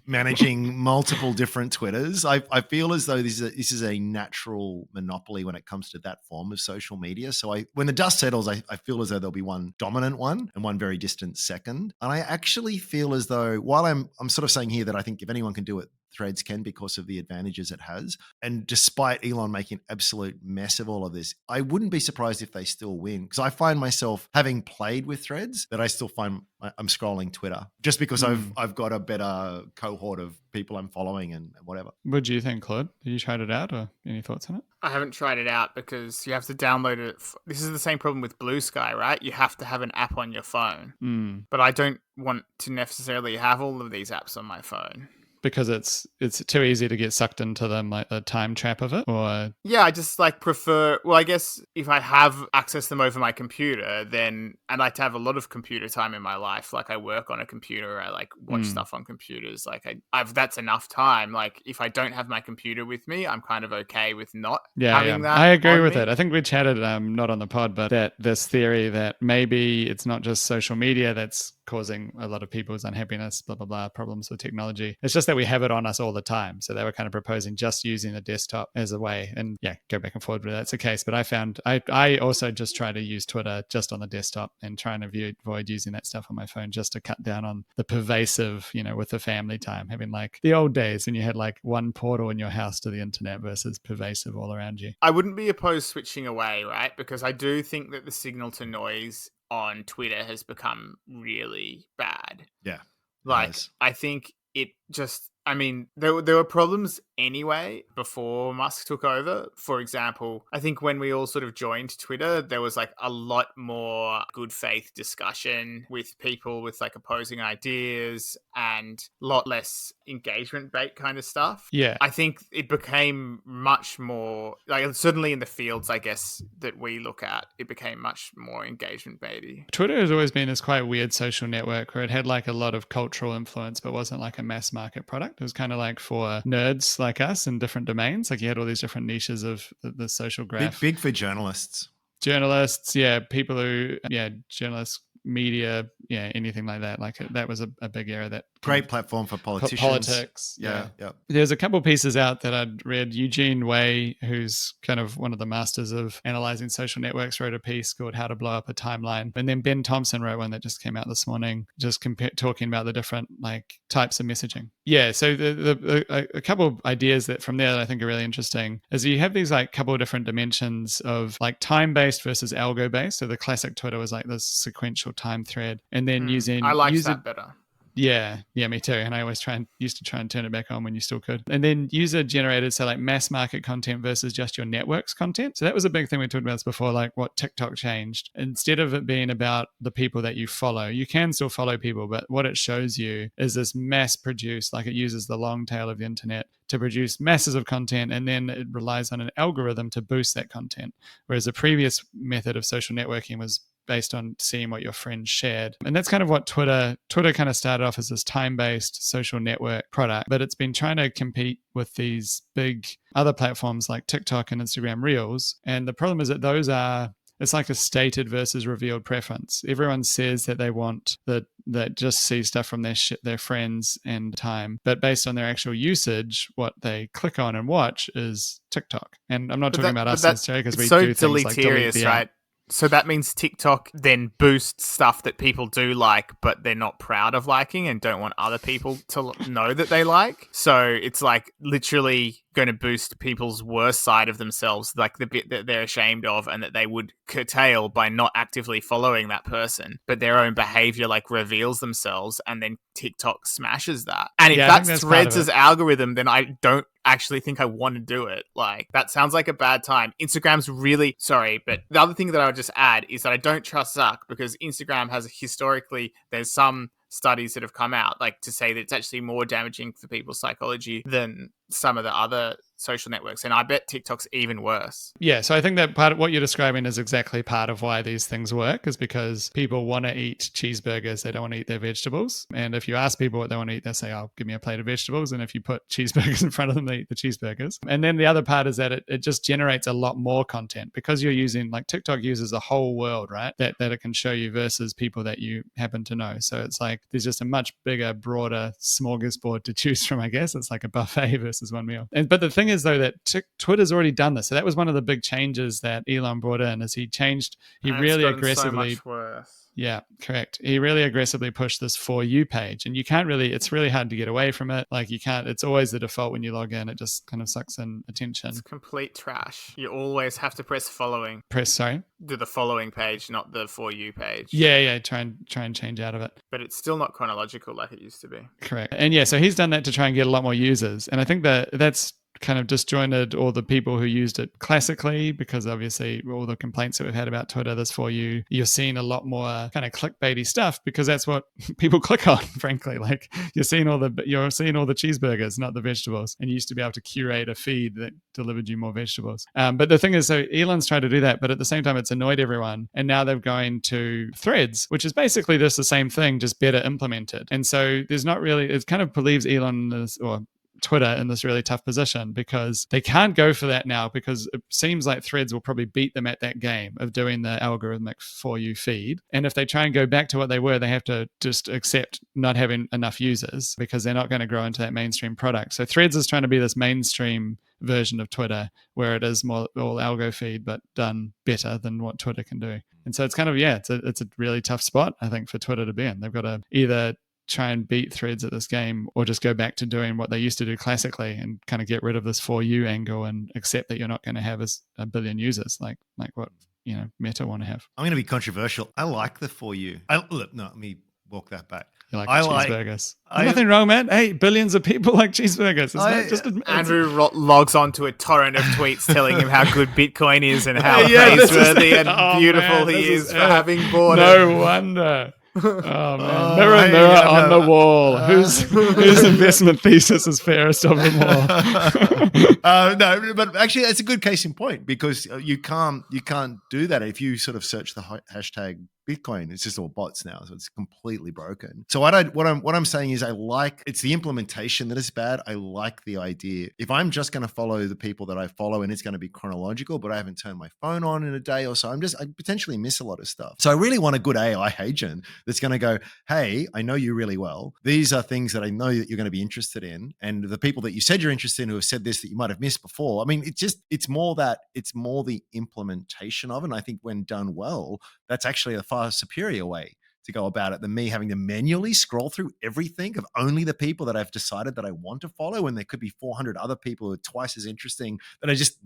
managing multiple different Twitters. I feel as though this is a natural monopoly when it comes to that form of social media. So when the dust settles, I feel as though there'll be one dominant one and one very distant second. And I actually feel as though, while I'm sort of saying here that I think if anyone can do it, Threads can, because of the advantages it has. And despite Elon making an absolute mess of all of this, I wouldn't be surprised if they still win, because I find myself, having played with Threads, that I still find I'm scrolling Twitter just because I've got a better cohort of people I'm following and whatever. What do you think, Claude? Have you tried it out, or any thoughts on it? I haven't tried it out because you have to download it. This is the same problem with Blue Sky, right? You have to have an app on your phone. But I don't want to necessarily have all of these apps on my phone. Because it's too easy to get sucked into them, like the time trap of it, or yeah, I just prefer. Well, I guess if I have access to them over my computer, then I like to have a lot of computer time in my life. Like I work on a computer, I watch stuff on computers. I've that's enough time. Like if I don't have my computer with me, I'm kind of okay with not having that. I agree with it. I think we chatted not on the pod, but that this theory that maybe it's not just social media that's causing a lot of people's unhappiness, blah, blah, blah, problems with technology. It's just that we have it on us all the time. So they were kind of proposing just using the desktop as a way, and go back and forward, but that's the case. But I found, I also just try to use Twitter just on the desktop and try and avoid using that stuff on my phone, just to cut down on the pervasive, with the family time, having the old days when you had one portal in your house to the internet versus pervasive all around you. I wouldn't be opposed switching away, right? Because I do think that the signal to noise on Twitter has become really bad. Yeah. I think it just, there were problems anyway before Musk took over. For example, I think when we all sort of joined Twitter, there was a lot more good faith discussion with people with opposing ideas and a lot less engagement bait kind of stuff. Yeah. I think it became much more, certainly in the fields, I guess, that we look at, it became much more engagement baity. Twitter has always been this quite weird social network where it had a lot of cultural influence, but wasn't a mass market product. It was kind of like for nerds like us in different domains. Like you had all these different niches of the social graph. Big for journalists. Journalists, people who, journalists, media, anything like that. Like that was a big area that great platform for politicians. Politics. Yeah. There's a couple pieces out that I'd read. Eugene Wei, who's kind of one of the masters of analyzing social networks, wrote a piece called How to Blow Up a Timeline. And then Ben Thompson wrote one that just came out this morning, just talking about the different like types of messaging. Yeah. So a couple of ideas that from there that I think are really interesting is you have these like couple of different dimensions of like time-based versus algo-based. So the classic Twitter was like this sequential time thread, and then using I like that better. Yeah, me too. And I always used to try and turn it back on when you still could. And then user generated, so like mass market content versus just your network's content. So that was a big thing we talked about this before, like what TikTok changed. Instead of it being about the people that you follow, you can still follow people, but what it shows you is this mass produced, like it uses the long tail of the internet to produce masses of content, and then it relies on an algorithm to boost that content. Whereas the previous method of social networking was based on seeing what your friends shared. And that's kind of what Twitter kind of started off as this time-based social network product, but it's been trying to compete with these big other platforms like TikTok and Instagram Reels. And the problem is that it's like a stated versus revealed preference. Everyone says that they want that just see stuff from their friends and time, but based on their actual usage, what they click on and watch is TikTok. And I'm not talking about us necessarily because we do things like delete the app. Right? So that means TikTok then boosts stuff that people do like, but they're not proud of liking and don't want other people to know that they like. So it's like literally going to boost people's worst side of themselves, like the bit that they're ashamed of and that they would curtail by not actively following that person. But their own behavior like reveals themselves, and then TikTok smashes that. And if that's Threads' algorithm, then I don't actually think I want to do it. Like, that sounds like a bad time. Instagram's really sorry, but the other thing that I would just add is that I don't trust Zuck, because Instagram has historically, there's some studies that have come out like to say that it's actually more damaging for people's psychology than some of the other social networks, and I bet TikTok's even worse. Yeah, so I think that part of what you're describing is exactly part of why these things work, is because people want to eat cheeseburgers, they don't want to eat their vegetables. And if you ask people what they want to eat, they say, "Oh, give me a plate of vegetables." And if you put cheeseburgers in front of them, they eat the cheeseburgers. And then the other part is that it just generates a lot more content, because you're using, like TikTok uses the whole world, right? That it can show you versus people that you happen to know. So it's like there's just a much bigger, broader smorgasbord to choose from, I guess. It's like a buffet versus one meal. But the thing is, though, that Twitter's already done this. So that was one of the big changes that Elon brought in, is he really aggressively. So much worse. Yeah, correct. He really aggressively pushed this For You page, and it's really hard to get away from it. Like it's always the default when you log in. It just kind of sucks in attention. It's complete trash. You always have to press following. Do the following page, not the For You page. Yeah. Try and change out of it. But it's still not chronological like it used to be. Correct. And yeah, so he's done that to try and get a lot more users. And I think that's kind of disjointed all the people who used it classically, because obviously all the complaints that we've had about Twitter, this For You, you're seeing a lot more kind of clickbaity stuff, because that's what people click on, frankly. Like you're seeing all the cheeseburgers, not the vegetables. And you used to be able to curate a feed that delivered you more vegetables. But the thing is, so Elon's tried to do that, but at the same time, it's annoyed everyone. And now they're going to Threads, which is basically just the same thing, just better implemented. And so there's not really, it kind of believes Elon or Twitter in this really tough position, because they can't go for that now, because it seems like Threads will probably beat them at that game of doing the algorithmic For You feed. And if they try and go back to what they were, they have to just accept not having enough users, because they're not going to grow into that mainstream product. So Threads is trying to be this mainstream version of Twitter, where it is more all algo feed, but done better than what Twitter can do. And so it's kind of, it's a really tough spot, I think, for Twitter to be in. They've got to either try and beat Threads at this game, or just go back to doing what they used to do classically and kind of get rid of this For You angle and accept that you're not going to have a billion users like what Meta want to have. I'm going to be controversial. I like the For You. Let me walk that back. You like cheeseburgers. Nothing wrong, man. Hey, billions of people like cheeseburgers. Andrew logs onto a torrent of tweets telling him how good Bitcoin is and how praiseworthy and beautiful he is for having bought it. No wonder. Oh man! Mirror on the wall. Whose investment thesis is fairest of them all? No, but actually, that's a good case in point, because you can't do that if you sort of search the hashtag Bitcoin. It's just all bots now, so it's completely broken. So what I'm saying is it's the implementation that is bad. I like the idea. If I'm just going to follow the people that I follow and it's going to be chronological, but I haven't turned my phone on in a day or so, I potentially miss a lot of stuff. So I really want a good AI agent that's going to go, hey, I know you really well. These are things that I know that you're going to be interested in. And the people that you said you're interested in who have said this that you might have missed before. I mean, it's more the implementation of it. And I think when done well, that's actually a far superior way to go about it than me having to manually scroll through everything of only the people that I've decided that I want to follow. And there could be 400 other people who are twice as interesting that I just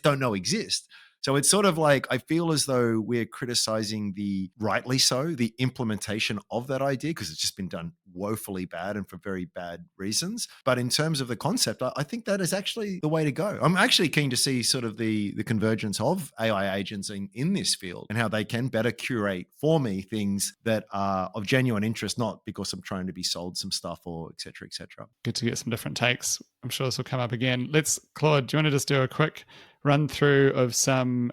don't know exist. So it's sort of like, I feel as though we're criticizing rightly so, the implementation of that idea, because it's just been done woefully bad and for very bad reasons. But in terms of the concept, I think that is actually the way to go. I'm actually keen to see sort of the convergence of AI agents in this field and how they can better curate for me things that are of genuine interest, not because I'm trying to be sold some stuff or et cetera, et cetera. Good to get some different takes. I'm sure this will come up again. Claude, do you want to just do a quick run through of some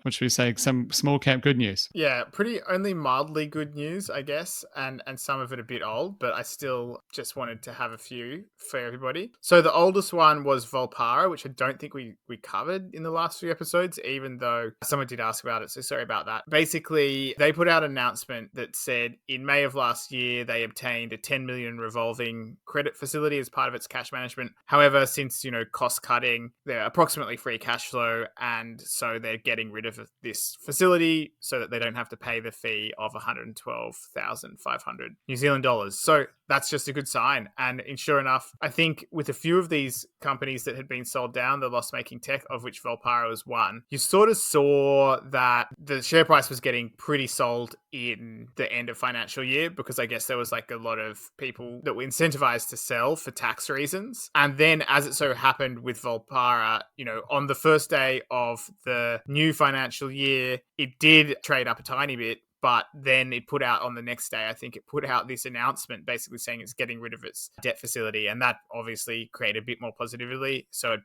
small cap good news? Yeah, pretty only mildly good news, I guess, and some of it a bit old, but I still just wanted to have a few for everybody. So the oldest one was Volpara, which I don't think we covered in the last few episodes, even though someone did ask about it, so sorry about that. Basically, they put out an announcement that said in May of last year, they obtained a 10 million revolving credit facility as part of its cash management. However, since, cost cutting, they're approximately free cash flow, and so they're getting rid of this facility so that they don't have to pay the fee of 112,500 New Zealand dollars. So that's just a good sign. And sure enough, I think with a few of these companies that had been sold down, the loss-making tech, of which Volpara was one, you sort of saw that the share price was getting pretty sold in the end of financial year, because I guess there was like a lot of people that were incentivized to sell for tax reasons. And then as it so happened with Volpara, on the first day of the new financial year, it did trade up a tiny bit. But then it put out on the next day, I think it put out this announcement basically saying it's getting rid of its debt facility. And that obviously created a bit more positivity. So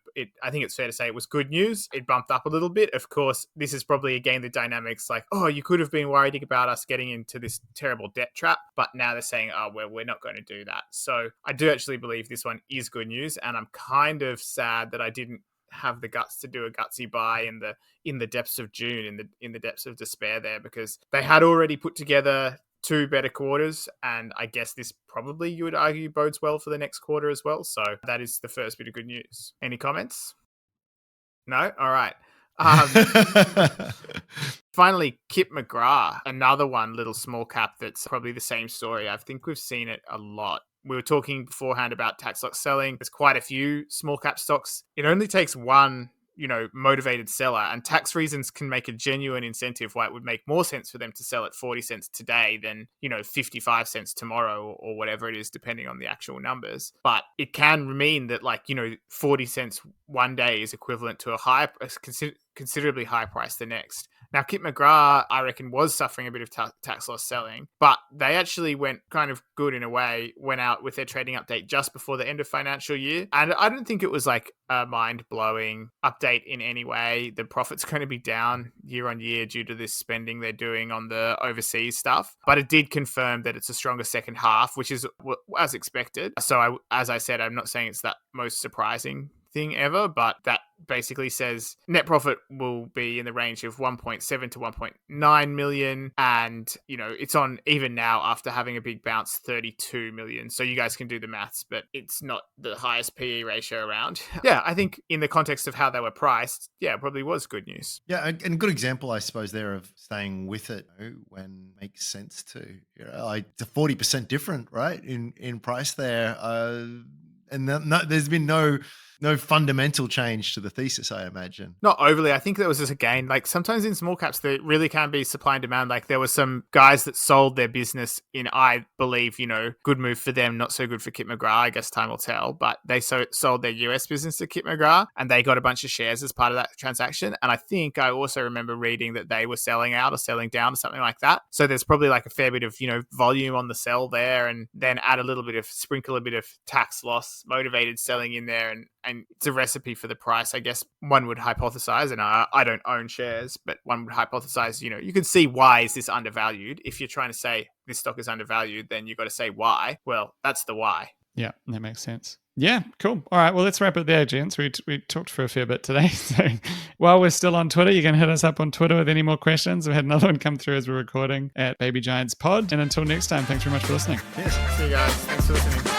I think it's fair to say it was good news. It bumped up a little bit. Of course, this is probably, again, the dynamics like, oh, you could have been worried about us getting into this terrible debt trap. But now they're saying, oh, well, we're not going to do that. So I do actually believe this one is good news. And I'm kind of sad that I didn't have the guts to do a gutsy buy in the depths of June, in the depths of despair there, because they had already put together two better quarters, and I guess this probably, you would argue, bodes well for the next quarter as well. So that is the first bit of good news. Any comments? No? All right. Finally, McGrath, another one, little small cap that's probably the same story. I think we've seen it a lot. We were talking beforehand about tax loss selling. There's quite a few small cap stocks. It only takes one, motivated seller, and tax reasons can make a genuine incentive why it would make more sense for them to sell at 40 cents today than, 55 cents tomorrow or whatever it is, depending on the actual numbers. But it can mean that 40 cents one day is equivalent to a considerably higher price the next. Now, McGrath, I reckon, was suffering a bit of tax loss selling, but they actually went kind of good in a way, went out with their trading update just before the end of financial year. And I don't think it was like a mind-blowing update in any way. The profit's going to be down year on year due to this spending they're doing on the overseas stuff. But it did confirm that it's a stronger second half, which is as expected. So as I said, I'm not saying it's that most surprising thing ever, but that basically says net profit will be in the range of 1.7 to 1.9 million, and it's on, even now after having a big bounce, 32 million. So you guys can do the maths, but it's not the highest PE ratio around. Yeah, I think in the context of how they were priced, yeah, it probably was good news. Yeah, and a good example, I suppose, there of staying with it when it makes sense to. It's a 40% different, right, in price there, and there's been no fundamental change to the thesis, I imagine. Not overly. I think there was just, again, like sometimes in small caps, there really can be supply and demand. Like there were some guys that sold their business in, I believe, good move for them, not so good for McGrath. I guess time will tell. But they sold their US business to McGrath, and they got a bunch of shares as part of that transaction. And I think I also remember reading that they were selling out or selling down or something like that. So there's probably like a fair bit of, volume on the sell there, and then sprinkle a bit of tax loss motivated selling in there, and and it's a recipe for the price. I guess one would hypothesize, and I don't own shares, but one would hypothesize, you could see why is this undervalued. If you're trying to say this stock is undervalued, then you've got to say why. Well, that's the why. Yeah, that makes sense. Yeah, cool. All right, well, let's wrap it there, gents. We talked for a fair bit today. So while we're still on Twitter, you can hit us up on Twitter with any more questions. We had another one come through as we're recording at Baby Giants Pod. And until next time, thanks very much for listening. Cheers. See you guys. Thanks for listening.